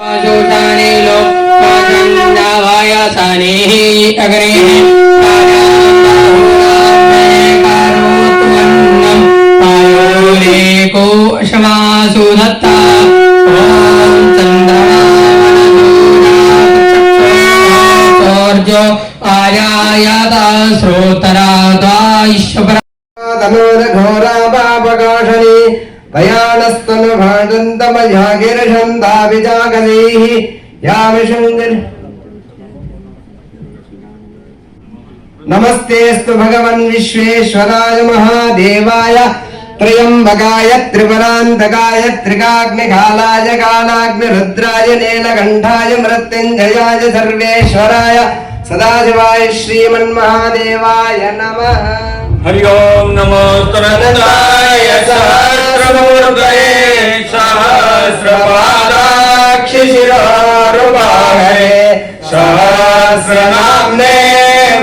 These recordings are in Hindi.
जोषानीलो पाचन्दावायासानी अग्रे कारोत्वन्नम् पायोरेको शमासु दत्ता ओम चन्द्रमावनसूर्यो आयायाता श्रोतरादाईश्वरा घोरा पापकाशनी तयानस्तनु भाण्डन्तमयागिरशन्दा विजागदैः यामिषङ्गिर नमस्तेऽस्तु भगवन् विश्वेश्वराय महादेवाय त्र्यम्बकाय त्रिपुरान्तकाय त्रिकाग्निकालाय कालाग्निरुद्राय नीलकण्ठाय मृत्युञ्जयाय सर्वेश्वराय सदाशिवाय श्रीमन्महादेवाय नमः। हरि ओम नमो तनताय सहस्रमूर्तये सहस्रपादाक्षि शिरोरुबाहे सहस्रनाम्ने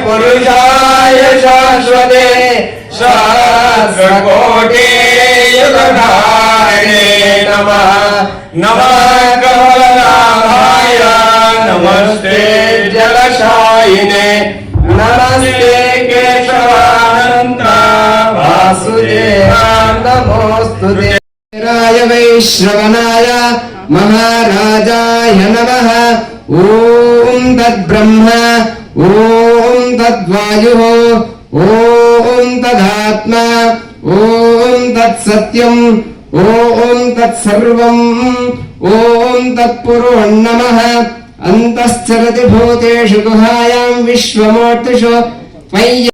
पुरुषाय शाश्वते सहस्रकोटि युगधारिणे नमः। नमः कमलनाभाय नमस्ते जलशायिने नमस्ते केशवानंद वासुदेवाय नमोस्तुते। राय वैश्रवणाय महाराजाय नमः। ओम तद्ब्रह्म ओम तद्वायुः ओम तदात्मा ओम तत्सत्यम् ओम तत्सर्वम् ओम तत्पुरुषं नमः। अंतश्चरति भूतेषु गुहायां विश्वमूर्तिषु त्वयि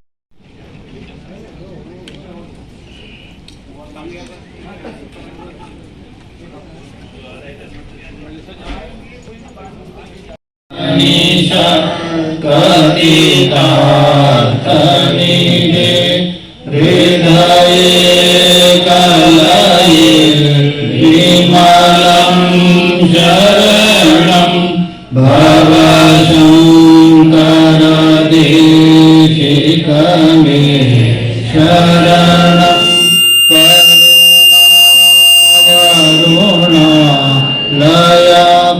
अनीशा कतितार्थनिधे हृदये कलये विमलं शरणं भवशङ्कर देशिकमे शरणं करुणा लय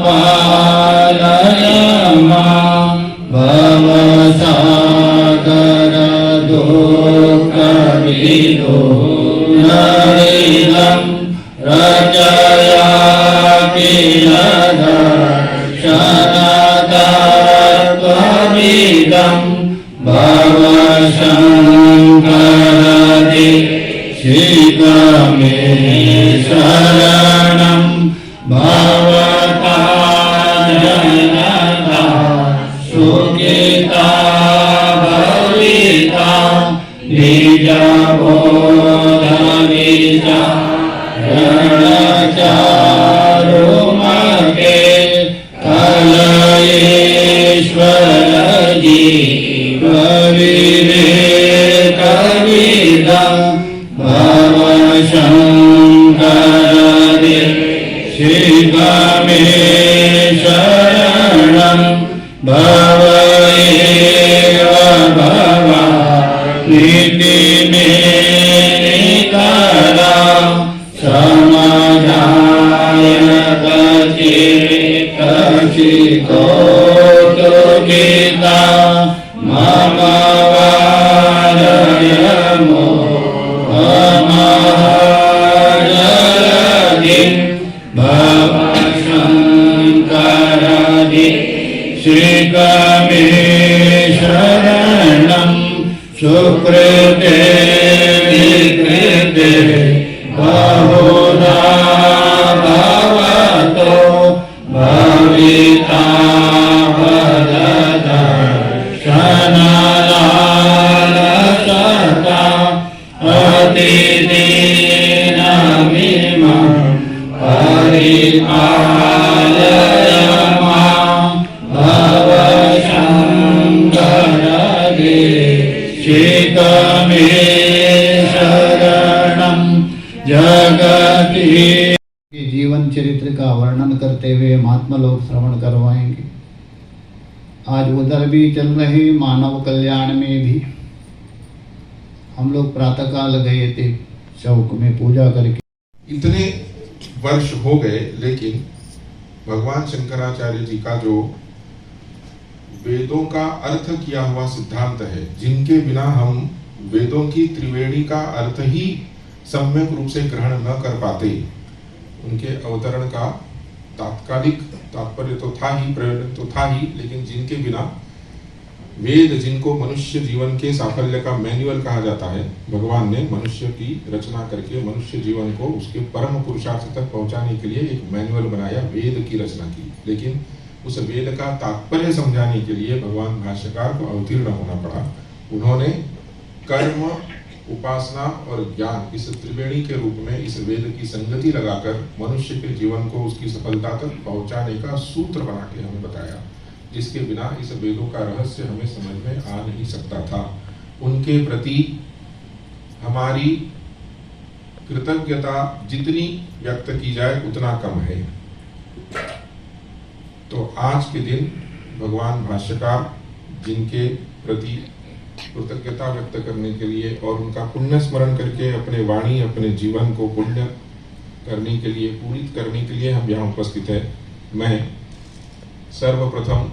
पालय मां भवसागर दुःखविदो नरिदं रचया किल दर्शनतत्त्वमिदं भवशङ्कर देशिकमे शरणं भवता जनता सुखिता भविता बीजबोधविचारणचारुमते कलयेश्वर जीवविवेकविदं भवशङ्कर देशिकमे शरणं भव एव भव नीतिमे निकला समाधाय कचिकोतुकिता मम वारय मोहमहाजलधिं भवशङ्कर देशिकमे शरणं सुकृते विकृते बहुधा भवतो भविता वददर्शनलालसता अतिदीनमिमं परिपालय मां भवशङ्कर देशिकमे शरणं जगति। जीवन चरित्र का वर्णन करते हुए महात्मा लोग श्रवण करवाएंगे। आज उधर भी चल रहे मानव कल्याण में भी हम लोग प्रातःकाल गए थे चौक में पूजा करके। इतने वर्ष हो गए, लेकिन भगवान शंकराचार्य जी का जो वेदों का अर्थ किया हुआ सिद्धांत है, जिनके बिना हम वेदों की त्रिवेणी का अर्थ ही सम्यक रूप से ग्रहण न कर पाते, उनके अवतरण का तात्कालिक तात्पर्य तो था ही, प्रयोजन तो था ही, लेकिन जिनके बिना वेद, जिनको मनुष्य जीवन के साफल्य का मैन्युअल कहा जाता है, भगवान ने मनुष्य की रचना करके मनुष्य जीवन को उसके परम पुरुषार्थ तक पहुंचाने के लिए एक मैन्युअल बनाया, वेद की रचना की। लेकिन उस वेद का तात्पर्य समझाने के लिए भगवान भाष्यकार को अवतीर्ण होना पड़ा। उन्होंने कर्म, उपासना और ज्ञान, इस त्रिवेणी के रूप में इस वेद की संगति लगाकर मनुष्य के जीवन को उसकी सफलता तक पहुंचाने का सूत्र बना के हमें बताया, जिसके बिना इस वेदों का रहस्य हमें समझ में आ नहीं सकता था। उनके प्रति हमारी कृतज्ञता जितनी व्यक्त की जाए उतना कम है। तो आज के दिन भगवान भाष्यकार, जिनके प्रति कृतज्ञता व्यक्त करने के लिए और उनका पुण्य स्मरण करके अपने वाणी, अपने जीवन को पुण्य करने के लिए, पूरित करने के लिए हम यहाँ उपस्थित है, मैं सर्वप्रथम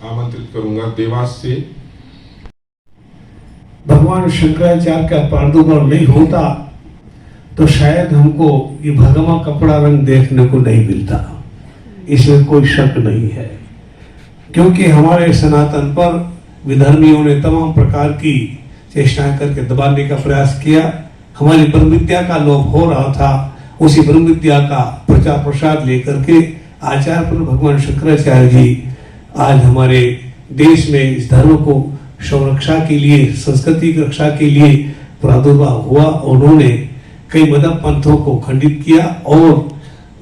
आमंत्रित करूंगा देवास से। भगवान शंकराचार्य का प्रादुर्भाव नहीं होता तो शायद हमको ये भगवा कपड़ा रंग देखने को नहीं मिलता, इसमें कोई शक नहीं है। क्योंकि हमारे सनातन पर विधर्मियों ने तमाम प्रकार की चेष्टाएं करके दबाने का प्रयास किया। हमारी ब्रह्म विद्या का लोप हो रहा था, उसी ब्रह्म विद्या का प्रचार प्रसार लेकर के आचार्य पर भगवान शंकराचार्य जी आज हमारे देश में इस धर्म को संरक्षा के लिए, संस्कृति की रक्षा के लिए प्रादुर्भाव हुआ। उन्होंने कई मदद पंथों को खंडित किया और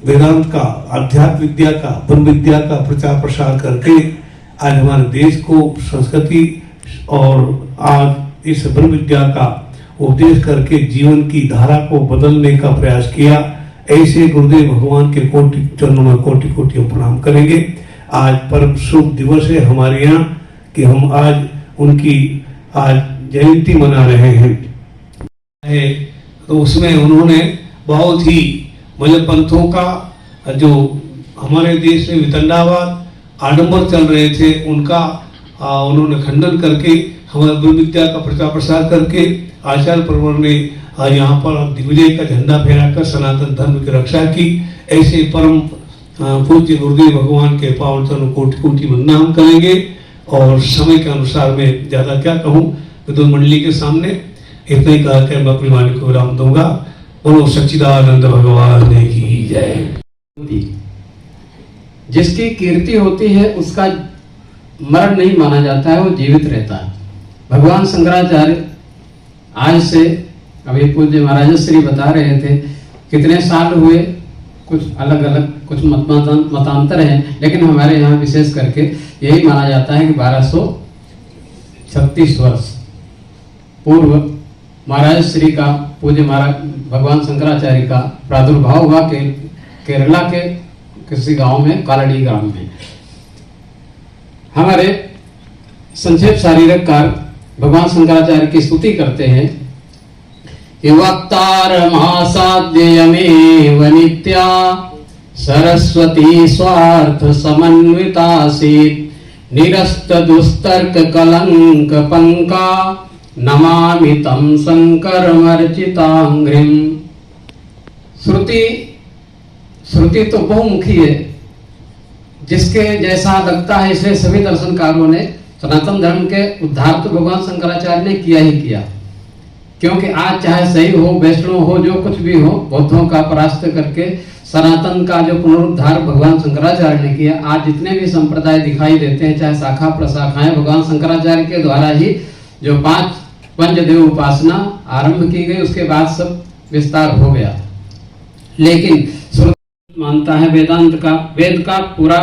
वेदांत का, आध्यात्म विद्या का, ब्रह्म विद्या का प्रचार प्रसार करके आज हमारे देश को संस्कृति और आज इस ब्रह्म विद्या का उपदेश करके जीवन की धारा को बदलने का प्रयास किया। ऐसे गुरुदेव भगवान के कोटि चरणों में कोटि कोटि प्रणाम करेंगे। आज परम शुभ दिवस है हमारे यहाँ कि हम आज उनकी आज जयंती मना रहे हैं। तो उसमें उन्होंने बहुत ही मतलब पंथों का जो हमारे देश में वितंडावाद, आडंबर चल रहे थे, उनका उन्होंने खंडन करके हमारे ब्रह्म विद्या का प्रचार प्रसार करके आचार्य परवर ने यहाँ पर दिग्विजय का झंडा फहराकर सनातन धर्म की रक्षा की। ऐसे परम पूज्य गुरुदेव भगवान के पावन चरणों कोटि कोटि वंदना करेंगे। और समय के अनुसार मैं ज्यादा क्या कहूँ, विद्वान मंडली के सामने इतना ही कहा कि मैं अपनी वाणी को विराम दूंगा। बोलो सच्चिदानंद भगवान की जय। जिसकी कीर्ति होती है उसका मरण नहीं माना जाता है, वो जीवित रहता है। भगवान शंकराचार्य आज से, अभी पूज्य महाराज श्री बता रहे थे कितने साल हुए, कुछ अलग अलग कुछ मतांतर हैं, लेकिन हमारे यहाँ विशेष करके यही माना जाता है कि 1236 वर्ष पूर्व महाराज श्री का, पूज्य महाराज भगवान शंकराचार्य का प्रादुर्भाव हुआ केरला के किसी गांव में, कालड़ी ग्राम में। हमारे संक्षेप शारीरिक कार भगवान शंकराचार्य की स्तुति करते हैं कि वक्तारमासाद्ययमेव नित्या सरस्वती स्वार्थ समन्वितासीत् निरस्त दुस्तर्क कलंक पंका नमामि तं शंकरमर्चितांघ्रिं। श्रुति तो बहुमुखी है, जिसके जैसा लगता है, इसलिए सभी दर्शनकारों ने सनातन धर्म के उद्धार तो भगवान शंकराचार्य ने किया ही किया। क्योंकि आज चाहे सही हो, वैष्णव हो, जो कुछ भी हो, बौद्धों का परास्त करके सनातन का जो पुनरुद्धार भगवान शंकराचार्य ने किया। आज जितने भी संप्रदाय दिखाई देते हैं, चाहे शाखा प्रशाखाएं, भगवान शंकराचार्य के द्वारा ही जो 5 पंचदेव उपासना आरंभ की गई, उसके बाद सब विस्तार हो गया। लेकिन मानता है वेदांत का, वेद का पूरा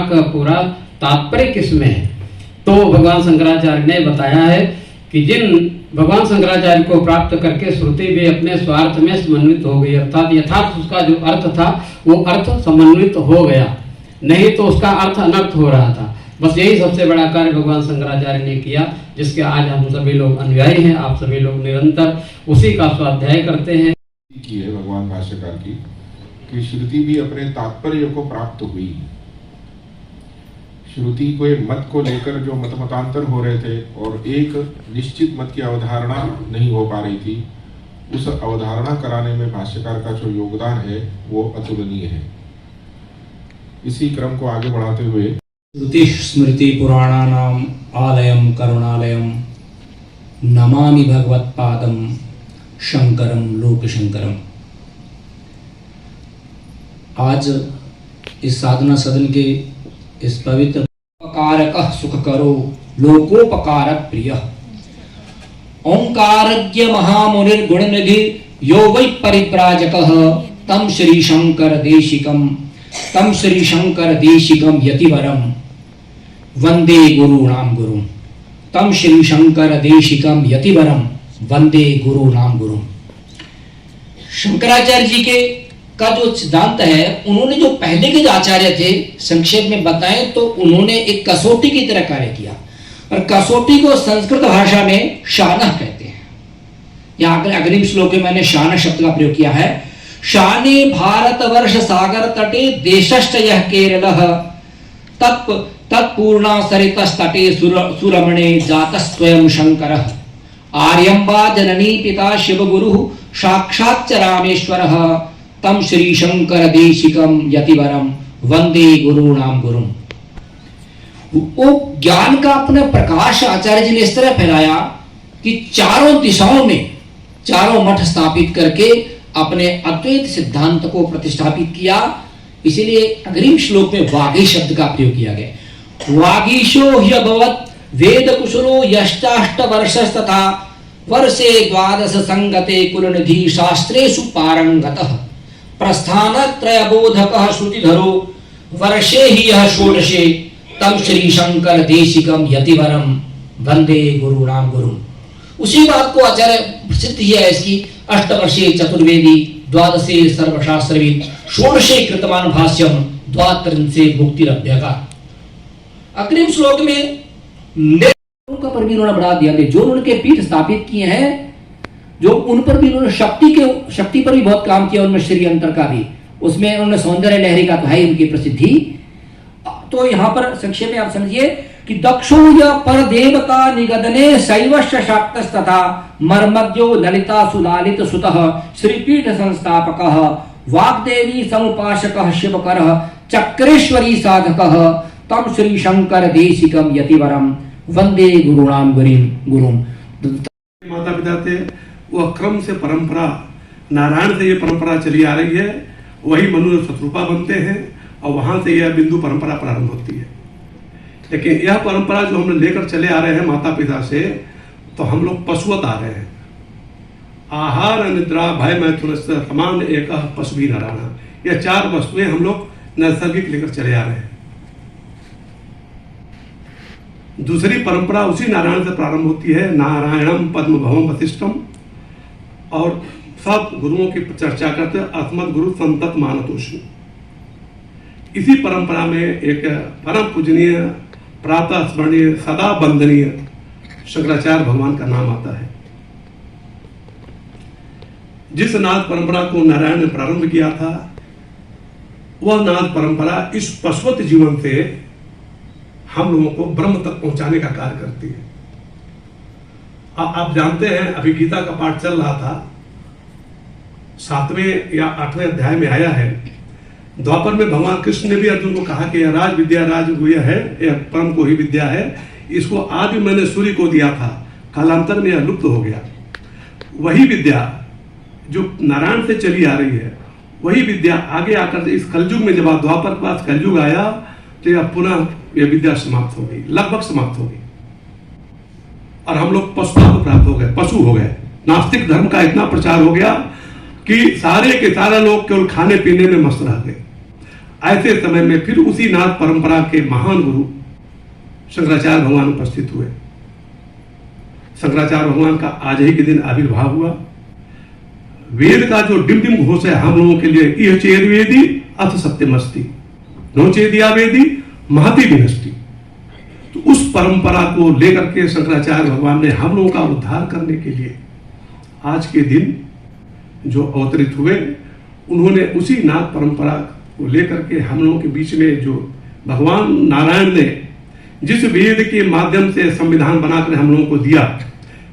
तात्पर्य किसमें है? तो भगवान शंकराचार्य ने बताया है कि जिन भगवान शंकराचार्य को प्राप्त करके श्रुति भी अपने स्वार्थ में समन्वित हो गई, अर्थात यथार्थ उसका जो अर्थ था वो अर्थ समन्वित हो गया, नहीं तो उसका अर्थ अनर्थ हो रहा था। बस यही सबसे बड़ा कार्य भगवान शंकराचार्य ने किया, जिसके आज हम सभी लोग अनुयायी हैं। आप सभी लोग निरंतर उसी का स्वाध्याय करते हैं। की है भगवान भाष्यकार की कि श्रुति भी अपने तात्पर्य को प्राप्त हुई, श्रुति के मत को लेकर जो मतांतर हो रहे थे और एक निश्चित मत की अवधारणा नहीं हो पा रही थी, उस अवधारणा कराने में भाष्यकार का जो योगदान है वो अतुलनीय है। इसी क्रम को आगे बढ़ाते हुए श्रुति स्मृति पुराणानाम आलयम करुणालयम नमामि भगवत्पादम शंकरम लोक शंकरम। आज इस साधना सदन के इस पवित्र उपकारक सुख करो लोकोपकारक प्रिय ओंकारज्ञ महामुनिर गुणनिधि यो वै परिव्राजकः तम श्री शंकर देशिकम यतिवरम वंदे गुरुणाम गुरुम। तम श्री शंकर देशिकम यतिवरम वंदे गुरुणाम गुरुम। शंकराचार्य जी के का जो सिद्धांत है, उन्होंने जो पहले के जो आचार्य थे संक्षेप में बताएं तो उन्होंने एक कसौटी की तरह कार्य किया, और कसौटी को संस्कृत भाषा में शानह कहते हैं। यहाँ अग्रिम श्लोक में मैंने शानह शब्द का प्रयोग किया है। शाने भारतवर्ष सागर तटे देशश्च यः केरलः तत्पूर्णा सरितस्तटे सुरमणे जातस्त्वयं शंकरः आर्यम्बा जननी पिता शिवगुरुः साक्षाच्च रामेश्वरः तम श्री शंकर देशिकम यतिवरम वंदे गुरुणाम गुरुम। वो ज्ञान का अपना प्रकाश आचार्य जी ने इस तरह फैलाया कि चारों दिशाओं में चारों मठ स्थापित करके अपने अद्वैत सिद्धांत को प्रतिष्ठापित किया। इसीलिए अग्रिम श्लोक में वागी शब्द का प्रयोग किया गया। वागीशो ह्यभवत् वेद कुशलो यष्टाष्ट वर्षस्तथा वर्षे द्वादश संगते कुलनिधि शास्त्रेषु पारंगतः प्रस्थानत्रयबोधकः श्रुतिधरो वर्षे ही यह षोडशे तम श्री शंकर देशिकम यतिवरम वंदे गुरुणाम गुरुम। उसी बात को आचार्य प्रसिद्ध किया है इसकी। अष्टवर्षे चतुर्वेदी द्वादशे सर्वशास्त्रविद षोडशे कृतवान भाष्यम द्वात्रिंशे मुक्तिरभ्यगा। अग्रिम श्लोक में का पर भी उन्होंने बढ़ा दिया कि जो उनके पीठ स्थापित किए हैं, जो उन पर भी उन्होंने शक्ति पर भी बहुत काम किया, उनमें श्री अंतर का भी, उसमें उन्होंने सौंदर्य लहरी का तो है उनकी प्रसिद्धि। तो यहाँ पर संक्षेप में आप समझिए कि दक्षो या पर देवता निगदने शैवश्च शाक्तस्तथा मर्मज्ञो ललिता सुलालित सुतः श्रीपीठ संस्थापकः वाग्देवी समुपासकः शिवकरः चक्रेश्वरी साधकः तम श्री शंकर देशिकम यतिवरम वंदे गुरुणाम गुरुम। माता पिता थे, वह क्रम से परंपरा नारायण से ये परंपरा चली आ रही है। वही मनु शत्रुपा बनते हैं और वहां से यह बिंदु परंपरा प्रारंभ होती है। लेकिन यह परंपरा जो हम लेकर चले आ रहे हैं माता पिता से, तो हम लोग पशुवत आ रहे हैं। आहार निद्रा भय मैथुन समान एक पशु भी नारायण, यह चार वस्तुएं हम लोग नैसर्गिक लेकर चले आ रहे हैं। दूसरी परंपरा उसी नारायण से प्रारंभ होती है। नारायणम पद्म भवम वशिष्ठम, और सब गुरुओं की चर्चा करते हैं। अस्मद गुरु संतत मानतोषी। इसी परंपरा में एक परम पूजनीय प्रातः स्मरणीय सदा वंदनीय शंकराचार्य भगवान का नाम आता है। जिस नाद परंपरा को नारायण ने प्रारंभ किया था, वह नाद परंपरा इस पशुवत जीवन से हम लोगों को ब्रह्म तक पहुंचाने का कार्य करती है। आप जानते हैं, अभी गीता का पाठ चल रहा था, 7वें या 8वें अध्याय में आया है। द्वापर में भगवान कृष्ण ने भी अर्जुन को कहा कि यह राज विद्या राजगुह्य है, यह परम को ही विद्या है, इसको आदि मैंने सूर्य को दिया था, कालांतर में यह लुप्त हो गया। वही विद्या जो नारायण से चली आ रही है, वही विद्या आगे आकर इस कलयुग में, जब द्वापर के पास कलयुग आया, तो यह पुनः यह विद्या समाप्त हो गई, लगभग समाप्त हो गई, और हम लोग पशुता को प्राप्त हो गए, पशु हो गए। नास्तिक धर्म का इतना प्रचार हो गया कि सारे के सारे लोग केवल खाने पीने में मस्त रह गए। ऐसे समय में फिर उसी नाथ परंपरा के महान गुरु शंकराचार्य भगवान उपस्थित हुए। शंकराचार्य भगवान का आज ही के दिन आविर्भाव हुआ। वेद का जो डिम डिम घोष है हम लोगों के लिए, यह चेद वेदी अथ सत्यमस्ति नो चेदिया वेदी महति विनष्टि। तो उस परंपरा को लेकर के शंकराचार्य भगवान ने हम लोगों का उद्धार करने के लिए आज के दिन जो अवतरित हुए, उन्होंने उसी नाथ परंपरा को लेकर के हम लोगों के बीच में जो भगवान नारायण ने जिस वेद के माध्यम से संविधान बनाकर हम लोगों को दिया,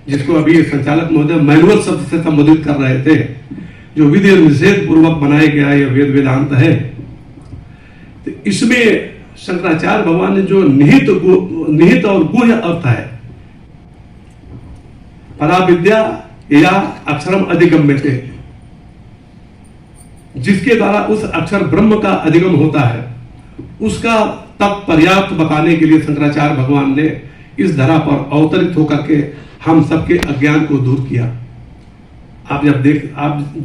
जिसको अभी संचालक महोदय मैनुअल शब्द से संबोधित कर रहे थे, जो विधि निषेध पूर्वक बनाया गया यह वेद वेदांत है, तो इसमें शंकराचार्य भगवान ने जो निहित और गुह्य अर्थ है, पराविद्या या अक्षरम अधिगम्यते, जिसके द्वारा उस अक्षर ब्रह्म का अधिगम होता है, उसका तब पर्याप्त बताने के लिए शंकराचार्य भगवान ने इस धरा पर अवतरित होकर के हम सबके अज्ञान को दूर किया। आप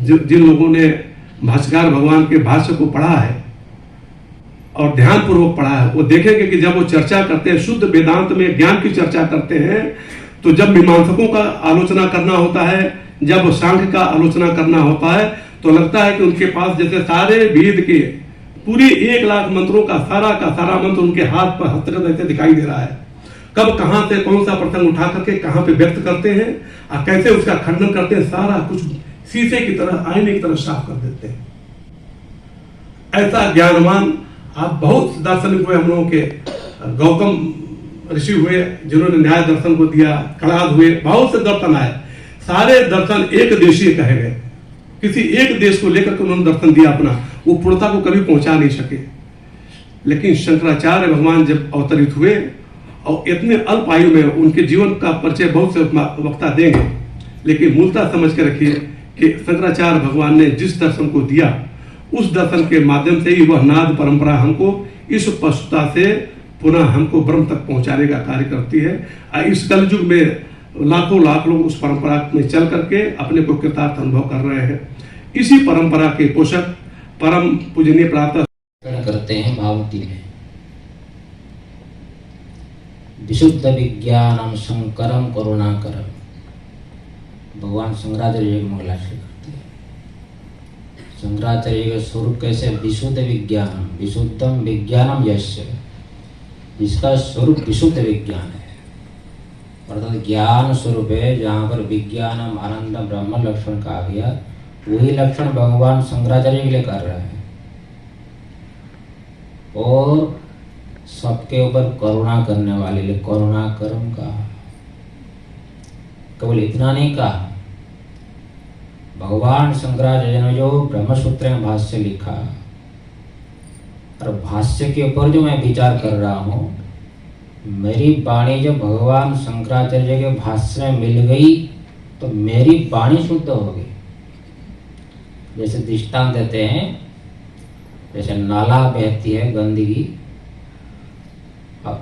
जिन लोगों ने भाष्यकार भगवान के भाष्य को पढ़ा है और ध्यान पूर्वक पढ़ा है, वो देखेंगे कि जब वो चर्चा करते हैं, शुद्ध वेदांत में ज्ञान की चर्चा करते हैं, तो जब मीमांसकों का आलोचना करना होता है, जब सांख्य का आलोचना करना होता है, तो लगता है कि उनके पास जैसे सारे वेद के पूरी 1,00,000 मंत्रों का सारा मंत्र उनके हाथ पर हस्तगत ऐसे दिखाई दे रहा है। कब कहां से कौन सा प्रसंग उठा करके कहां पे व्यक्त करते हैं और कैसे उसका खंडन करते हैं, सारा कुछ शीशे की तरह, आईने की तरह साफ कर देते हैं। ऐसा ज्ञानवान आप बहुत दार्शनिक हुए हम लोगों के, गौतम ऋषि हुए जिन्होंने न्याय दर्शन को दिया, कणाद हुए, बहुत से दर्शन आए, सारे दर्शन एक देशीय कहे गए, किसी एक देश को लेकर के उन्होंने दर्शन दिया अपना, वो पूर्णता को कभी पहुंचा नहीं सके। लेकिन शंकराचार्य भगवान जब अवतरित हुए और इतने अल्प आयु में, उनके जीवन का परिचय बहुत से वक्ता देंगे, लेकिन मूलतः समझ के रखिए कि शंकराचार्य भगवान ने जिस दर्शन को दिया, उस दर्शन के माध्यम से ही वह नाद परंपरा हमको इस पशुता से पुनः हमको ब्रह्म तक पहुंचाने का कार्य करती है। इस कलयुग में लाखों लाख लोग उस परंपरा में चल करके अपने को कृतार्थ अनुभव कर रहे हैं। इसी परंपरा के पोषक परम पूजनीय प्रातः करते हैं भावती में, विशुद्ध विज्ञानम शंकरम करुणाकरम, भगवान शंकराचार्य मंगलाचरण करते हैं। शंकराचार्य का स्वरूप कैसे? विशुद्ध विज्ञानम, विशुद्धम विज्ञानम यस्य, जिसका स्वरूप विशुद्ध विज्ञान है, अर्थात ज्ञान स्वरूप है। जहाँ पर विज्ञानम आनंद ब्रह्म लक्षण कहा गया, वही लक्षण भगवान शंकराचार्य के लिए कर रहे हैं। और सबके ऊपर करुणा करने वाले लिए करुणा कर्म कहा। केवल इतना नहीं कहा, भगवान शंकराचार्य ने जो ब्रह्मसूत्र में भाष्य लिखा, और भाष्य के ऊपर जो मैं विचार कर रहा हूँ, मेरी वाणी जब भगवान शंकराचार्य के भाष्य में मिल गई तो मेरी वाणी शुद्ध हो गई। जैसे दृष्टांत देते हैं, जैसे नाला बहती है गंदगी,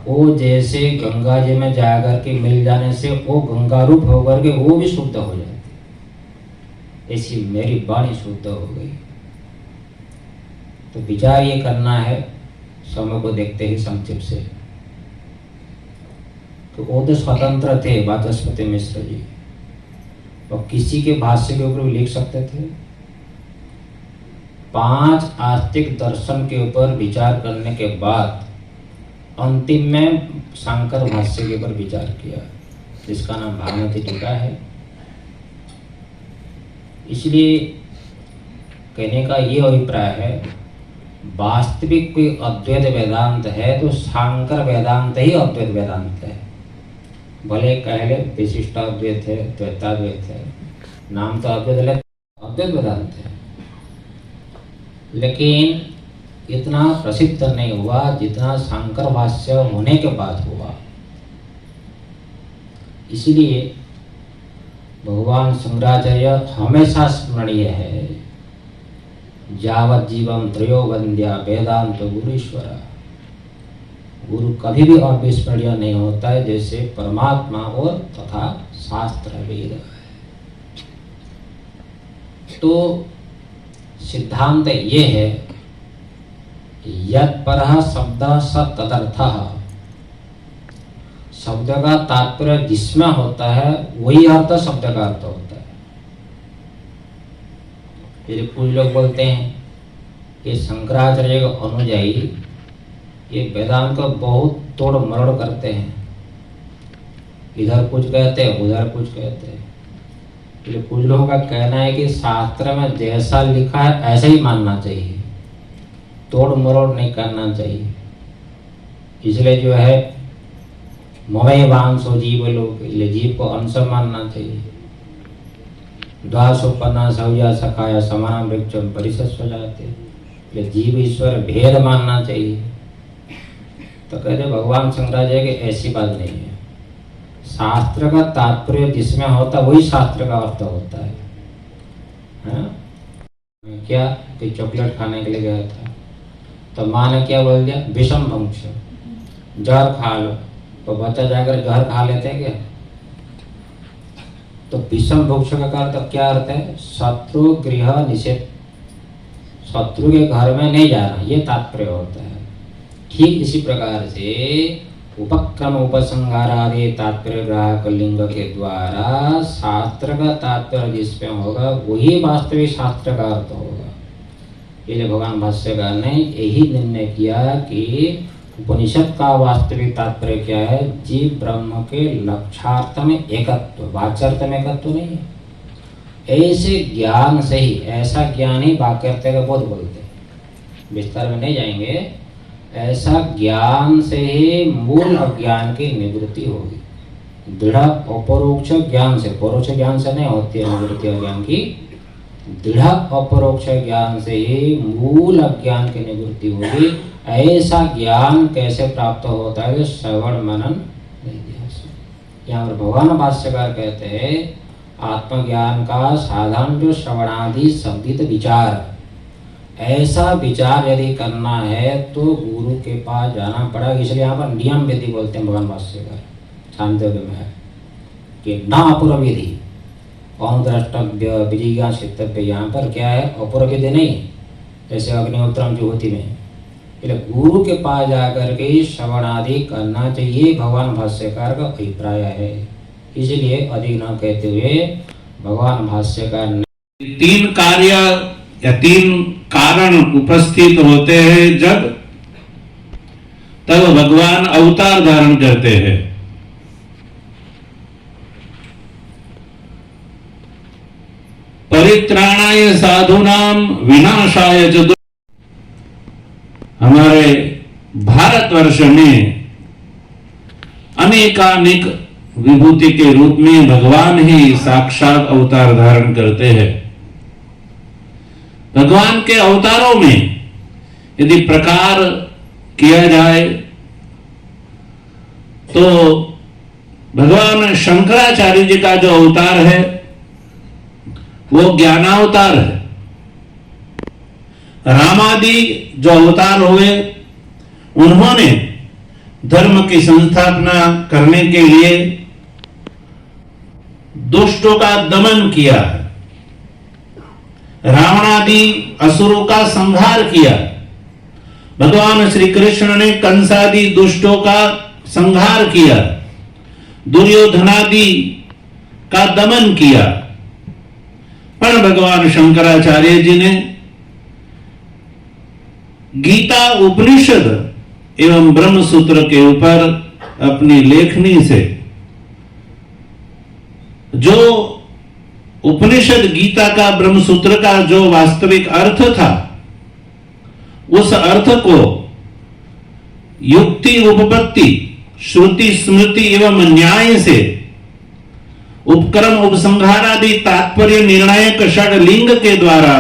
वो जैसे गंगा जी में जाकर के मिल जाने से वो गंगा रूप होकर के वो भी शुद्ध हो जाती है, ऐसी मेरी वाणी शुद्ध हो गई। तो विचार ये करना है समय को देखते ही संक्षिप्त से। तो वो तो स्वतंत्र थे वाचस्पति मिश्र जी, और किसी के भाष्य के ऊपर भी लिख सकते थे। 5 आस्तिक दर्शन के ऊपर विचार करने के बाद अंतिम में शंकर भाष्य के ऊपर विचार किया, जिसका नाम भागवती टीका है। इसलिए कहने का ये अभिप्राय है, वास्तविक कोई अद्वैत वेदांत है तो शंकर वेदांत ही अद्वैत वेदांत है। भले कह ले विशिष्टाद्वैत है, द्वैताद्वैत है, नाम तो अद्वैत अद्वैत वेदांत है, लेकिन इतना प्रसिद्ध नहीं हुआ जितना शंकर भाष्य होने के बाद हुआ। इसलिए भगवान शंकराचार्य हमेशा स्मरणीय है। यावत जीवम त्रयो वंद्या वेदांत गुरुश्वरा, गुरु कभी भी अविस्मरणीय नहीं होता है जैसे परमात्मा और तथा शास्त्र वेद है। तो सिद्धांत ये है, यत् परः शब्द स तदर्थः, शब्द का तात्पर्य जिसमें होता है वही अर्थ शब्द का अर्थ होता है। फिर कुछ लोग बोलते हैं कि शंकराचार्य के अनुयायी ये वेदांत को बहुत तोड़ मरोड़ करते हैं, इधर कुछ कहते हैं उधर कुछ कहते हैं। फिर कुछ लोगों का कहना है कि शास्त्र में जैसा लिखा है ऐसा ही मानना चाहिए, तोड़ मरोड़ नहीं करना चाहिए। इसलिए जो है मोहे वांसो जीव लोग, इसलिए जीव को अंश मानना चाहिए। द्वासोपन्ना सौया सखाया समाना वृक्षम परिसस्व जाते, इसलिए जीव ईश्वर भेद मानना चाहिए। तो कहते भगवान शंकराचार्य की ऐसी बात नहीं है। शास्त्र का तात्पर्य जिसमें होता वही शास्त्र का अर्थ होता है। हाँ? क्या कि चॉकलेट खाने के लिए गया था तो माँ ने क्या बोल दिया, विषम भंक्ष, जहर खा लो। तो बच्चा जाकर जहर खा लेते हैं क्या? तो विषम भंक्ष का अर्थ क्या अर्थ है? शत्रु गृह निषेध, शत्रु के घर में नहीं जाना, ये तात्पर्य होता है। ठीक इसी प्रकार से उपक्रम उपसंहार आदि तात्पर्य ग्राहक लिंग के द्वारा शास्त्र का तात्पर्य जिसमें होगा वही वास्तविक शास्त्र का अर्थ होगा। इसलिए भगवान भाष्यकार ने यही निर्णय किया कि उपनिषद का वास्तविक तात्पर्य क्या है? जीव ब्रह्म के लक्ष्यार्थ में एकत्व, वाच्यार्थ में एकत्व नहीं है। ऐसे ज्ञान से ही, ऐसा ज्ञान ही वाक्यार्थ का बोध बोलते हैं। विस्तार में नहीं जाएंगे। ऐसा ज्ञान से ही मूल अज्ञान की निवृत्ति होगी। दृढ़ अपरोक्ष ज्ञान से, परोक्ष ज्ञान से नहीं होती है निवृत्ति अज्ञान की। दृढ़ अपरोक्ष ज्ञान से ही मूल अज्ञान की निवृत्ति होगी। ऐसा ज्ञान कैसे प्राप्त होता है? श्रवण मनन निध्यासन। यहाँ पर भगवान भाष्यकार कहते हैं आत्मज्ञान का साधन जो श्रवणादि शब्दित विचार, ऐसा विचार यदि करना है तो गुरु के पास जाना पड़ेगा। इसलिए यहाँ पर नियम विधि बोलते हैं भगवान भाष्यकार छांदोग्य में है कि न अपूर्व विधि, द्रष्टव्य विजिज्ञा सिद्धव्य। यहाँ पर क्या है? अपूर्व विधि नहीं, जैसे अग्निहोत्रम ज्योति में। इसलिए गुरु के पास जाकर के श्रवण आदि करना चाहिए, भगवान भाष्यकार का अभिप्राय है। इसलिए अधिक न कहते हुए भगवान भाष्यकार ने तीन कार्य या तीन कारण उपस्थित होते हैं जब तब भगवान अवतार धारण करते हैं। परित्राणाय साधूनाम विनाशाय च। हमारे भारतवर्ष में अनेकानेक विभूति के रूप में भगवान ही साक्षात अवतार धारण करते हैं। भगवान के अवतारों में यदि प्रकार किया जाए तो भगवान शंकराचार्य जी का जो अवतार है वो ज्ञानावतार है। रामादि जो अवतार हुए उन्होंने धर्म की संस्थापना करने के लिए दुष्टों का दमन किया है, रावणादि असुरों का संहार किया। भगवान श्री कृष्ण ने कंसादि दुष्टों का संहार किया, दुर्योधनादि का दमन किया। पर भगवान शंकराचार्य जी ने गीता उपनिषद एवं ब्रह्म सूत्र के ऊपर अपनी लेखनी से जो उपनिषद गीता का ब्रह्म सूत्र का जो वास्तविक अर्थ था उस अर्थ को युक्ति उपपत्ति श्रुति स्मृति एवं न्याय से उपक्रम उपसंहार आदि तात्पर्य निर्णायक षड्लिंग के द्वारा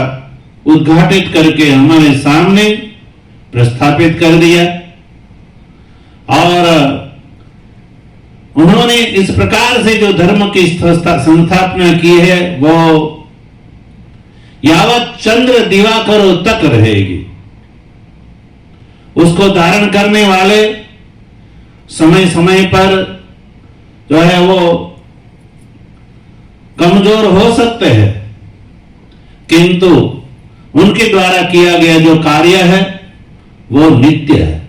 उद्घाटित करके हमारे सामने प्रस्थापित कर दिया। और उन्होंने इस प्रकार से जो धर्म की संस्थापना की है वो यावत चंद्र दिवाकरों तक रहेगी। उसको धारण करने वाले समय समय पर जो है वो कमजोर हो सकते हैं, किंतु उनके द्वारा किया गया जो कार्य है वो नित्य है।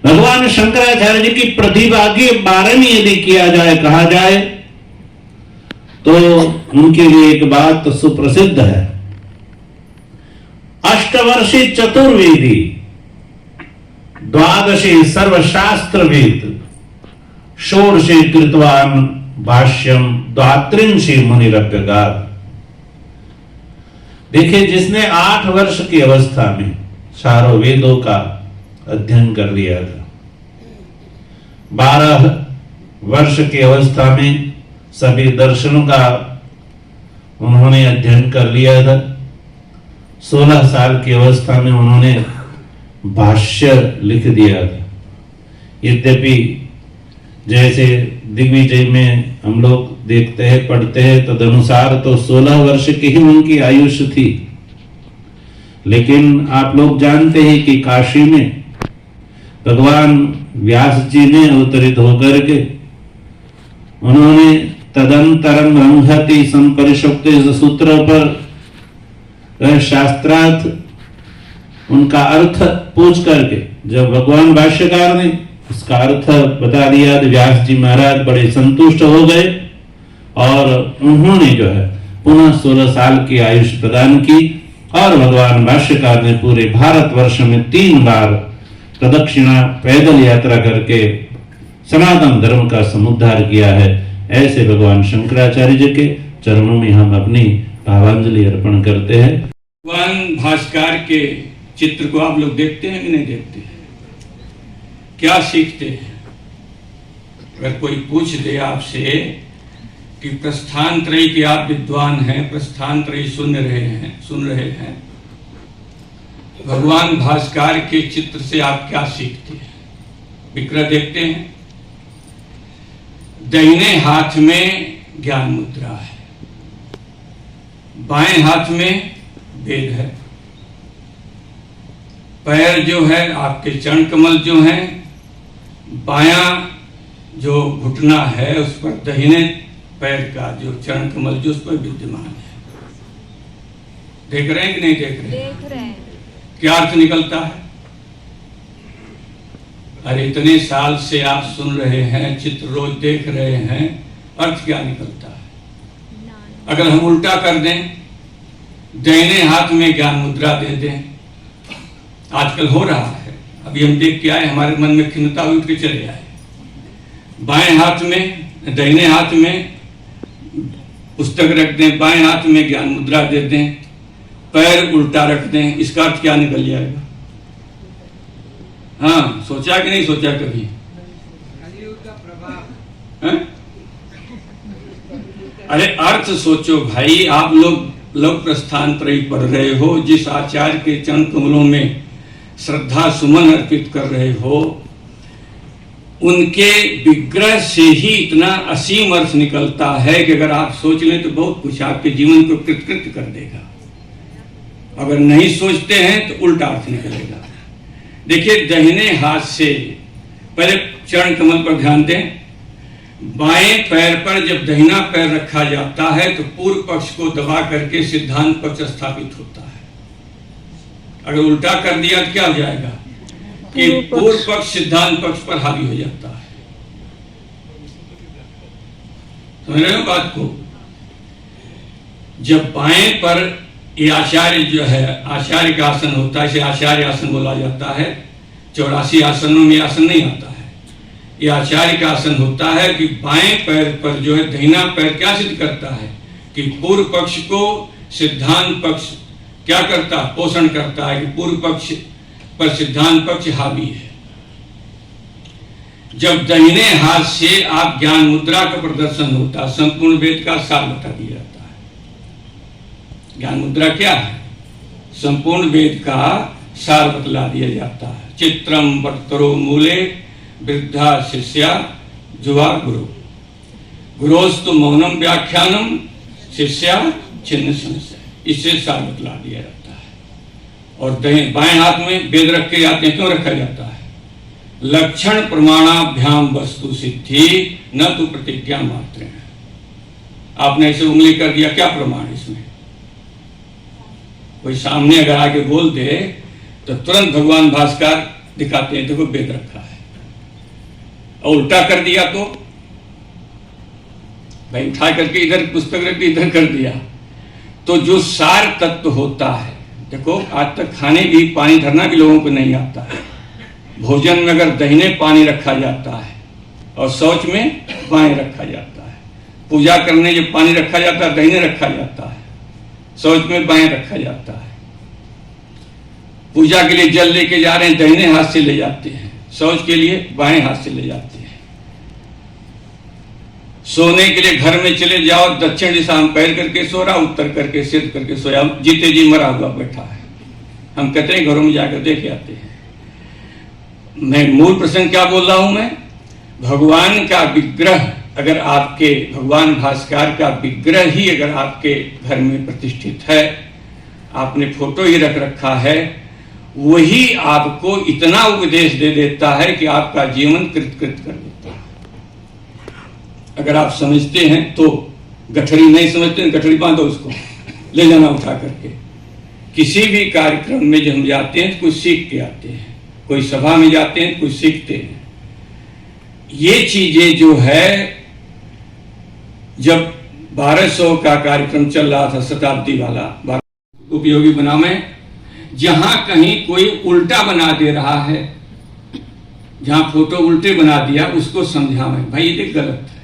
भगवान शंकराचार्य जी की प्रतिभा के बारे में यदि किया जाए, कहा जाए तो उनके लिए एक बात सुप्रसिद्ध है। अष्टवर्षी चतुर्वेदी, द्वादशी सर्वशास्त्रवेद, षोडशी कृतवान भाष्यम, द्वात्रिंशी मुनिरभ्यगार। देखिए, जिसने 8 वर्ष की अवस्था में चारों वेदों का अध्ययन कर लिया था। 12 वर्ष की अवस्था में सभी दर्शनों का उन्होंने अध्ययन कर लिया था। 16 साल की अवस्था में उन्होंने भाष्य लिख दिया था। यद्यपि जैसे दिग्विजय में हम लोग देखते हैं, पढ़ते हैं, तदनुसार तो 16 वर्ष की ही उनकी आयुष थी, लेकिन आप लोग जानते हैं कि काशी में भगवान व्यास जी ने अवतरित होकर के उन्होंने तदंतरम रंघति संपरिशुक्त सूत्र पर शास्त्रार्थ उनका अर्थ पूछ करके जब भगवान भाष्यकार ने उसका अर्थ बता दिया तो व्यास जी महाराज बड़े संतुष्ट हो गए और उन्होंने जो है पुनः 16 साल की आयुष प्रदान की और भगवान भाष्यकार ने पूरे भारतवर्ष में 3 बार प्रदक्षिणा पैदल यात्रा करके सनातन धर्म का समुद्धार किया है। ऐसे भगवान शंकराचार्य जी के चरणों में हम अपनी भावांजलि अर्पण करते हैं। भगवान भास्कर के चित्र को आप लोग देखते हैं कि नहीं देखते हैं? क्या सीखते हैं? अगर कोई पूछ दे आपसे कि प्रस्थानत्रयी के आप विद्वान हैं, प्रस्थानत्रयी सुन रहे हैं, भगवान भास्कर के चित्र से आप क्या सीखते हैं? विग्रह देखते हैं, दाहिने हाथ में ज्ञान मुद्रा है, बाएं हाथ में वेद है, पैर जो है आपके चरण कमल जो है, बायां जो घुटना है उस पर दाहिने पैर का जो चरण कमल जो उस पर विद्यमान है। देख रहे हैं कि नहीं देख रहे? देख रहे हैं। क्या अर्थ निकलता है? अरे इतने साल से आप सुन रहे हैं, चित्र रोज देख रहे हैं, अर्थ क्या निकलता है? अगर हम उल्टा कर दें, दाहिने हाथ में ज्ञान मुद्रा दे दें, आजकल हो रहा है, अभी हम देख के आए, हमारे मन में खिन्नता हुई, उठ के चले आए। बाएं हाथ में, दाहिने हाथ में पुस्तक रख दें, बाएं हाथ में ज्ञान मुद्रा दे दें, पैर उल्टा रख दें, इसका अर्थ क्या निकल जाएगा? हाँ, सोचा कि नहीं सोचा कभी? अरे अर्थ सोचो भाई, आप लोग प्रस्थानत्रयी पढ़ रहे हो, जिस आचार्य के चरण कमलों में श्रद्धा सुमन अर्पित कर रहे हो, उनके विग्रह से ही इतना असीम अर्थ निकलता है कि अगर आप सोच लें तो बहुत कुछ आपके जीवन को कृतकृत्य कर देगा। अगर नहीं सोचते हैं तो उल्टा अर्थ निकलेगा। देखिए, दाहिने हाथ से पहले चरण कमल पर ध्यान दें। बाएं पैर पर जब दाहिना पैर रखा जाता है तो पूर्व पक्ष को दबा करके सिद्धांत पक्ष स्थापित होता है। अगर उल्टा कर दिया तो क्या हो जाएगा कि पूर्व पक्ष सिद्धांत पक्ष पर हावी हो जाता है। समझ रहे हो बात को? जब बाएं पर ये आचार्य जो है, आचार्य का आसन होता है, इसे आचार्य आसन बोला जाता है। 84 आसनों में आसन नहीं आता है, ये आचार्य का आसन होता है कि बाएं पैर पर जो है दाहिना पैर क्या सिद्ध करता है कि पूर्व पक्ष को सिद्धांत पक्ष क्या करता, पोषण करता है कि पूर्व पक्ष पर सिद्धांत पक्ष हावी है। जब दाहिने हाथ से आप ज्ञान मुद्रा का प्रदर्शन होता, संपूर्ण वेद का सार बता दिया जाता है। ज्ञान मुद्रा क्या है? संपूर्ण वेद का सार बतला दिया जाता है। चित्रम वक्तरो मूले वृद्धा शिष्या जुवा गुरु, गुरोस्तु मौनम व्याख्यानम शिष्या छिन्न संशय, इससे सार बतला दिया जाता है। और बाएं हाथ में वेद रख के आते हैं, क्यों रखा जाता है? लक्षण प्रमाणाभ्याम वस्तु सिद्धि न तो प्रतिज्ञा मात्र है। आपने ऐसे उंगली कर दिया, क्या प्रमाण इसमें? कोई सामने अगर आके बोल दे तो तुरंत भगवान भास्कर दिखाते हैं, देखो वेद रखा है। और उल्टा कर दिया तो भाई उठा करके इधर पुस्तक रख दी, इधर कर दिया, तो जो सार तत्व होता है, देखो आज तक खाने भी पानी धरना भी लोगों को नहीं आता है। भोजन में अगर दाहिने पानी रखा जाता है और शौच में बाएं रखा जाता है, पूजा करने जो पानी रखा जाता है दाहिने रखा जाता है, शौच में बाएं रखा जाता है। पूजा के लिए जल लेके जा रहे हैं, दाहिने हाथ से ले जाते हैं, शौच के लिए बाएं हाथ से ले जाते हैं। सोने के लिए घर में चले जाओ, दक्षिण दिशा में पैर करके सो रहा, उत्तर करके सिर करके सोया, जीते जी मरा हुआ बैठा है। हम कहते हैं घरों में जाकर देख आते हैं। मैं मूल प्रसंग क्या बोल रहा हूं मैं, भगवान का विग्रह अगर आपके, भगवान भास्कर का विग्रह ही अगर आपके घर में प्रतिष्ठित है, आपने फोटो ही रख रखा है, वही आपको इतना उपदेश दे देता है कि आपका जीवन कृतकृत कर देता है। अगर आप समझते हैं तो, गठरी नहीं समझते हैं, गठरी बांधो उसको, ले जाना उठा करके। किसी भी कार्यक्रम में जब हम जाते हैं तो कुछ सीख के आते हैं, कोई सभा में जाते हैं कुछ सीखते हैं। ये चीजें जो है, जब 1200 का कार्यक्रम चल रहा था, शताब्दी वाला, उपयोगी बना मैं, जहां कहीं कोई उल्टा बना दे रहा है, जहां फोटो उल्टे बना दिया, उसको समझा मैं, भाई ये गलत है,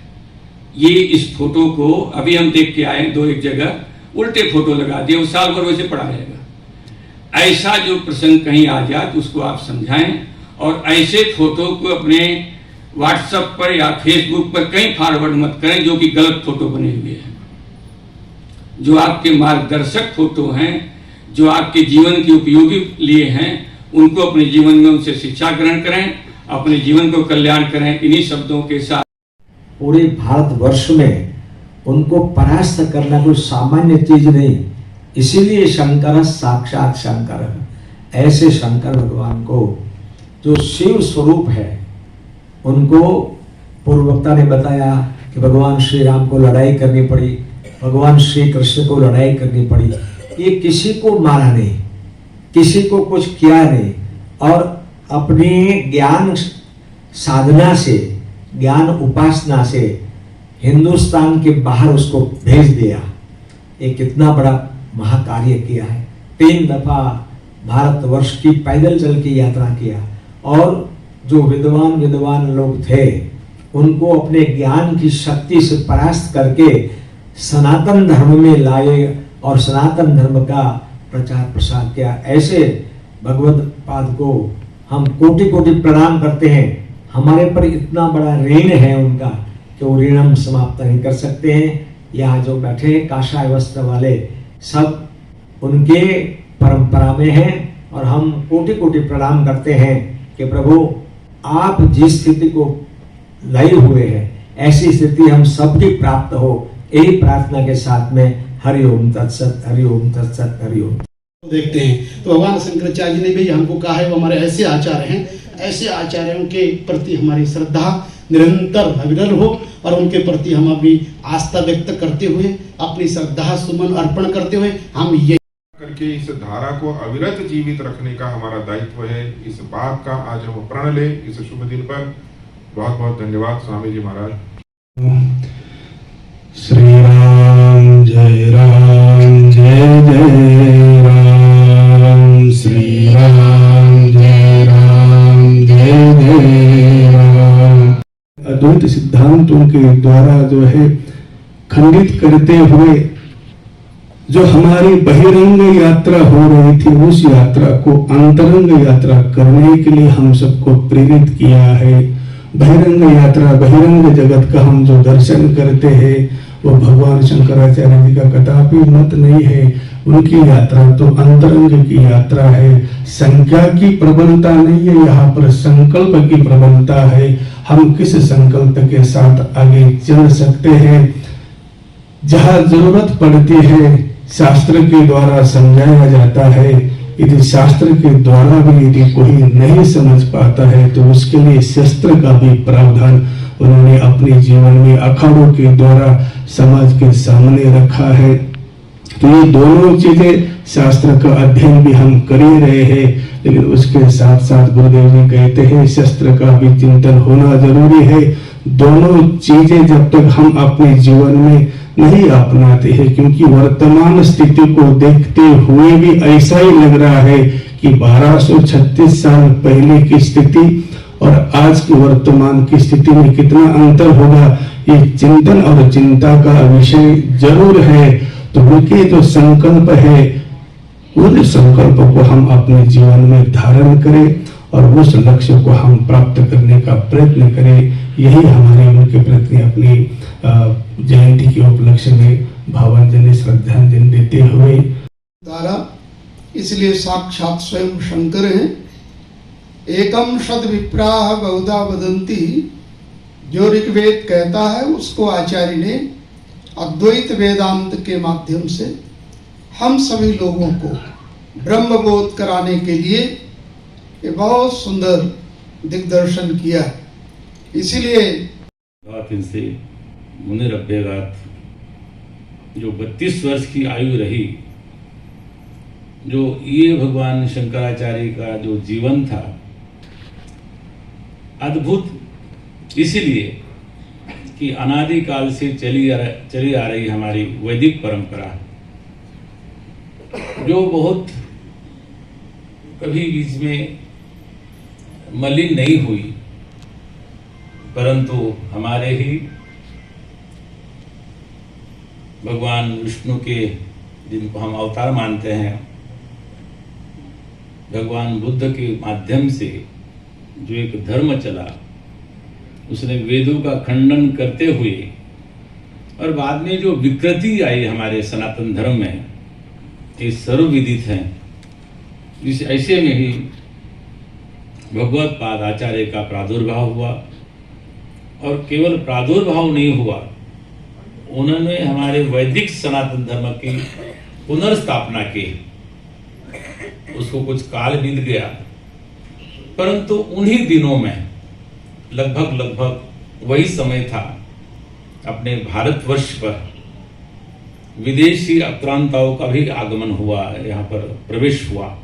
ये इस फोटो को अभी हम देख के आए 2-1 जगह उल्टे फोटो लगा दिए, वो साल भर वैसे पढ़ा रहेगा। ऐसा जो प्रसंग कहीं आ जाए तो उसको आप समझाएं, और ऐसे फोटो को अपने व्हाट्सएप पर या फेसबुक पर कहीं फॉरवर्ड मत करें जो कि गलत फोटो बने हुए हैं। जो आपके मार्गदर्शक फोटो हैं, जो आपके जीवन के उपयोगी लिए हैं, उनको अपने जीवन में उनसे शिक्षा ग्रहण करें, अपने जीवन को कल्याण करें। इन्हीं शब्दों के साथ पूरे भारतवर्ष में उनको परास्त करना कोई सामान्य चीज नहीं, इसीलिए शंकर साक्षात शंकर है। ऐसे शंकर भगवान को जो शिव स्वरूप है, उनको पूर्ववक्ता ने बताया कि भगवान श्री राम को लड़ाई करनी पड़ी, भगवान श्री कृष्ण को लड़ाई करनी पड़ी। ये किसी को मारा नहीं, किसी को कुछ किया नहीं, और अपनी ज्ञान साधना से, ज्ञान उपासना से हिंदुस्तान के बाहर उसको भेज दिया। ये कितना बड़ा महाकार्य किया है। 3 दफा भारतवर्ष की पैदल चल की यात्रा किया, और जो विद्वान लोग थे उनको अपने ज्ञान की शक्ति से परास्त करके सनातन धर्म में लाए और सनातन धर्म का प्रचार प्रसार किया। ऐसे भगवत पाद को हम कोटि कोटि प्रणाम करते हैं। हमारे पर इतना बड़ा ऋण है उनका कि वो ऋण हम समाप्त नहीं कर सकते हैं। यहाँ जो बैठे काषाय वस्त्र वाले सब उनके परंपरा में हैं, और हम कोटि कोटि प्रणाम करते हैं कि प्रभु आप जिस स्थिति को लाए हुए हैं, ऐसी स्थिति हम सबकी प्राप्त हो। यही प्रार्थना के साथ में हरि ओम तत्सत, हरि ओम तत्सत, हरि ओम। देखते हैं तो भगवान शंकराचार्य जी ने भी हमको कहा है, वो हमारे ऐसे आचार्य हैं, ऐसे आचार्यों के प्रति हमारी श्रद्धा निरंतर अविरल हो, और उनके प्रति हम अपनी आस्था व्यक्त करते हुए, अपनी श्रद्धा सुमन अर्पण करते हुए हम ये करके इस धारा को अविरत जीवित रखने का हमारा दायित्व है। इस बात का आज हम प्रण ले इस शुभ दिन पर। बहुत बहुत धन्यवाद स्वामी जी महाराज। श्री राम जय राम, जय जय राम, श्री राम जय राम, जय जय राम। अद्वैत सिद्धांतों के द्वारा जो है खंडित करते हुए जो हमारी बहिरंग यात्रा हो रही थी, उस यात्रा को अंतरंग यात्रा करने के लिए हम सबको प्रेरित किया है। बहिरंग यात्रा, बहिरंग जगत का हम जो दर्शन करते हैं, वो भगवान शंकराचार्य जी का कदापि मत नहीं है। उनकी यात्रा तो अंतरंग की यात्रा है। संख्या की प्रबलता नहीं है, यहाँ पर संकल्प की प्रबलता है। हम किस संकल्प के साथ आगे चल सकते हैं। जहाँ जरूरत पड़ती है शास्त्र के द्वारा समझाया जाता है। यदि शास्त्र के द्वारा भी यदि कोई नहीं समझ पाता है तो उसके लिए शस्त्र का भी प्रावधान उन्होंने अपने जीवन में अखाड़ों के द्वारा समाज के सामने रखा है। तो ये दोनों चीजें, शास्त्र का अध्ययन भी हम कर ही रहे हैं, लेकिन उसके साथ साथ गुरुदेव जी कहते हैं शस्त्र का भी चिंतन होना जरूरी है। दोनों चीजें जब तक हम अपने जीवन में नहीं अपनाते हैं, क्योंकि वर्तमान स्थिति को देखते हुए भी ऐसा ही लग रहा है कि 1236 साल पहले की स्थिति और आज की वर्तमान की स्थिति में कितना अंतर होगा, ये चिंतन और चिंता का विषय जरूर है। तो उनके जो संकल्प है उन संकल्पों को हम अपने जीवन में धारण करें और उस लक्ष्य को हम प्राप्त करने का प्रयत्न करें। यही हमारे उनके प्रति अपनी जयंती के उपलक्ष्य में भावांजलि श्रद्धांजलि देते हुए द्वारा, इसलिए साक्षात स्वयं शंकर हैं। एकम शद विप्राह बहुधा वदंती, जो ऋग्वेद कहता है उसको आचार्य ने अद्वैत वेदांत के माध्यम से हम सभी लोगों को ब्रह्मबोध कराने के लिए ये बहुत सुंदर दिग्दर्शन किया। इसीलिए इनसे मुनिरभ्यगात जो 32 वर्ष की आयु रही, जो ये भगवान शंकराचार्य का जो जीवन था अद्भुत, इसीलिए कि अनादिकाल से चली आ रही हमारी वैदिक परंपरा जो बहुत कभी बीच में मलिन नहीं हुई, परंतु हमारे ही भगवान विष्णु के, जिनको हम अवतार मानते हैं, भगवान बुद्ध के माध्यम से जो एक धर्म चला, उसने वेदों का खंडन करते हुए और बाद में जो विकृति आई हमारे सनातन धर्म में, ये सर्वविदित हैं। इस ऐसे में ही भगवत पाद आचार्य का प्रादुर्भाव हुआ, और केवल प्रादुर्भाव नहीं हुआ, उन्होंने हमारे वैदिक सनातन धर्म की पुनर्स्थापना की। उसको कुछ काल बीत गया, परंतु उन्हीं दिनों में लगभग वही समय था, अपने भारतवर्ष पर विदेशी आक्रांताओं का भी आगमन हुआ, यहाँ पर प्रवेश हुआ।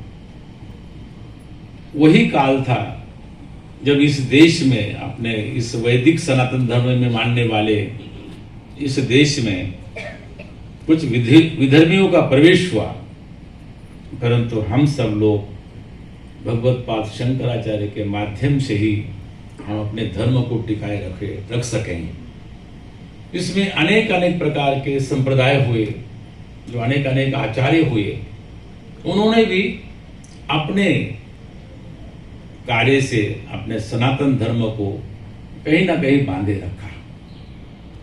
वही काल था जब इस देश में, अपने इस वैदिक सनातन धर्म में मानने वाले इस देश में कुछ विधर्मियों का प्रवेश हुआ, परंतु हम सब लोग भगवत पाद शंकराचार्य के माध्यम से ही हम अपने धर्म को टिकाए रख सकेंगे। इसमें अनेक प्रकार के संप्रदाय हुए, जो अनेक आचार्य हुए, उन्होंने भी अपने कार्य से अपने सनातन धर्म को कहीं ना कहीं बांधे रखा।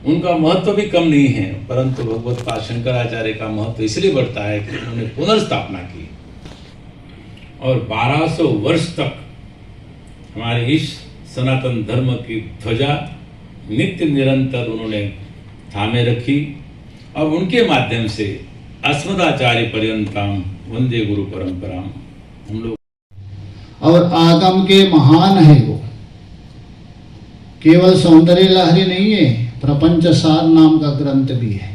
उनका महत्व भी कम नहीं है, परंतु भगवत पाद शंकराचार्य का महत्व इसलिए बढ़ता है कि उन्होंने पुनर्स्थापना की और 1200 वर्ष तक हमारे इस सनातन धर्म की ध्वजा नित्य निरंतर उन्होंने थामे रखी, और उनके माध्यम से अस्मदाचार्य पर्यंतम वंदे गुरु परंपराम हम लोग। और आगम के महान है वो, केवल सौंदर्य लहरी नहीं है, प्रपंच सार नाम का ग्रंथ भी है।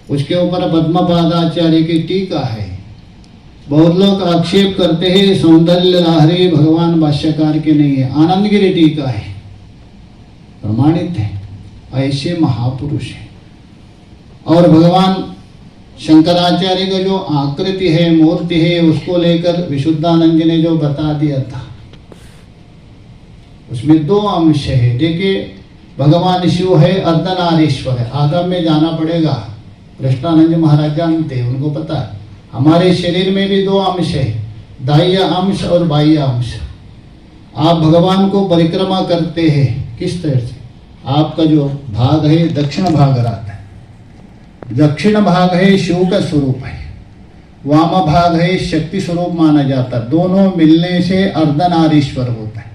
उसके ऊपर पद्मपाद आचार्य की टीका है। बहुत लोग आक्षेप करते हैं सौंदर्य लहरी भगवान भाष्यकार के नहीं है, आनंद गिरी टीका है, प्रमाणित है। ऐसे महापुरुष है। और भगवान शंकराचार्य का जो आकृति है, मूर्ति है, उसको लेकर विशुद्धानंद जी ने जो बता दिया था, उसमें 2 अंश है। देखिए, भगवान शिव है, अर्धनारीश्वर है। आगम में जाना पड़ेगा, कृष्णानंद जी महाराज जानते हैं, उनको पता है। हमारे शरीर में भी 2 अंश है, दाह्य अंश और बाह्य अंश। आप भगवान को परिक्रमा करते हैं किस तरह से? आपका जो भाग है दक्षिण भाग रहता है, दक्षिण भाग है शिव का स्वरूप है, वाम भाग है शक्ति स्वरूप माना जाता है। दोनों मिलने से अर्धनारीश्वर होता है।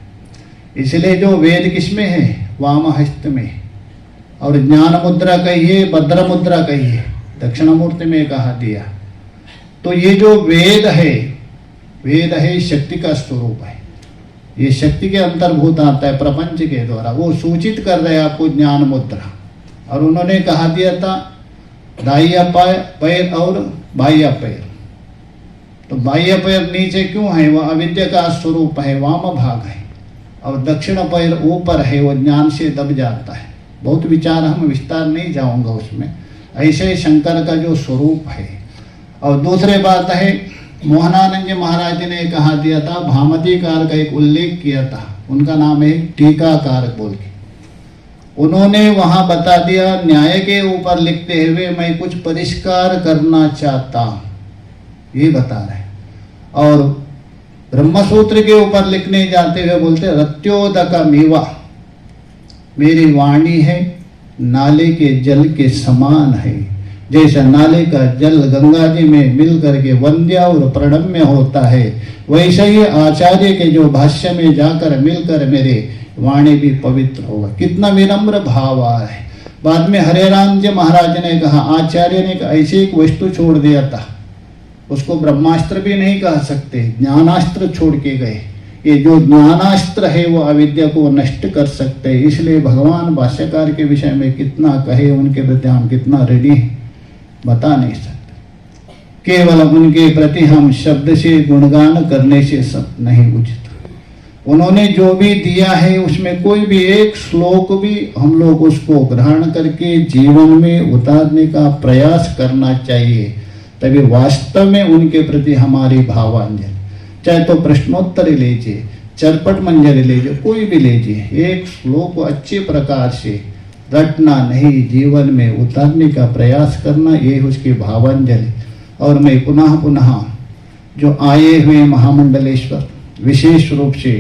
इसलिए जो वेद किसमें है? वाम हस्त में। और ज्ञान मुद्रा कहिए, भद्र मुद्रा कहिए, दक्षिणामूर्ति में कहा दिया। तो ये जो वेद है शक्ति का स्वरूप है। ये शक्ति के अंतर्भूत आता है प्रपंच के द्वारा। वो सूचित कर रहे हैं आपको ज्ञान मुद्रा। और उन्होंने कहा दिया था दाहिया पैर और बाह्य पैर। तो बाह्य पैर नीचे क्यों है? वह अविद्या का स्वरूप है, वाम भाग है। और दक्षिण पैर ऊपर है, वो ज्ञान से दब जाता है। बहुत विचार, हम विस्तार नहीं जाऊंगा उसमें। ऐसे शंकर का जो स्वरूप है। और दूसरे बात है, मोहनानंद जी महाराज जी ने कहा दिया था, भामतीकार का एक उल्लेख किया था, उनका नाम है टीकाकार बोल के। उन्होंने वहां बता दिया, न्याय के ऊपर लिखते हुए मैं कुछ परिष्कार करना चाहता हूं, ये बता रहे। और ब्रह्मसूत्र के ऊपर लिखने जाते हुए बोलते रत्योदक मीवा, मेरी वाणी है नाले के जल के समान है। जैसा नाले का जल गंगा जी में मिल करके वंद्य और प्रणम्य होता है, वैसे ही आचार्य के जो भाष्य में जाकर मिलकर मेरे वाणी भी पवित्र होगा। कितना विनम्र भाव आ है। बाद में हरे राम जी महाराज ने कहा, आचार्य ने ऐसे एक वस्तु छोड़ दिया था, उसको ब्रह्मास्त्र भी नहीं कह सकते, ज्ञानास्त्र छोड़ के गए। ये जो ज्ञानास्त्र है वो अविद्या को नष्ट कर सकते हैं। इसलिए भगवान भाष्यकार के विषय में कितना कहे, उनके प्रति हम कितना रेडी हैं बता नहीं सकते। केवल उनके प्रति हम शब्द से गुणगान करने से सब नहीं उचित। उन्होंने जो भी दिया है उसमें कोई भी एक श्लोक भी हम लोग उसको ग्रहण करके जीवन में उतारने का प्रयास करना चाहिए, तभी वास्तव में उनके प्रति हमारी भावांजलि, चाहे तो प्रश्नोत्तर लीजिए, चरपट मंजरी लीजिए, कोई भी लीजिए, एक श्लोक को अच्छे प्रकार से रटना नहीं, जीवन में उतारने का प्रयास करना, ये उसकी भावांजलि। और मैं पुनः पुनः जो आए हुए महामंडलेश्वर विशेष रूप से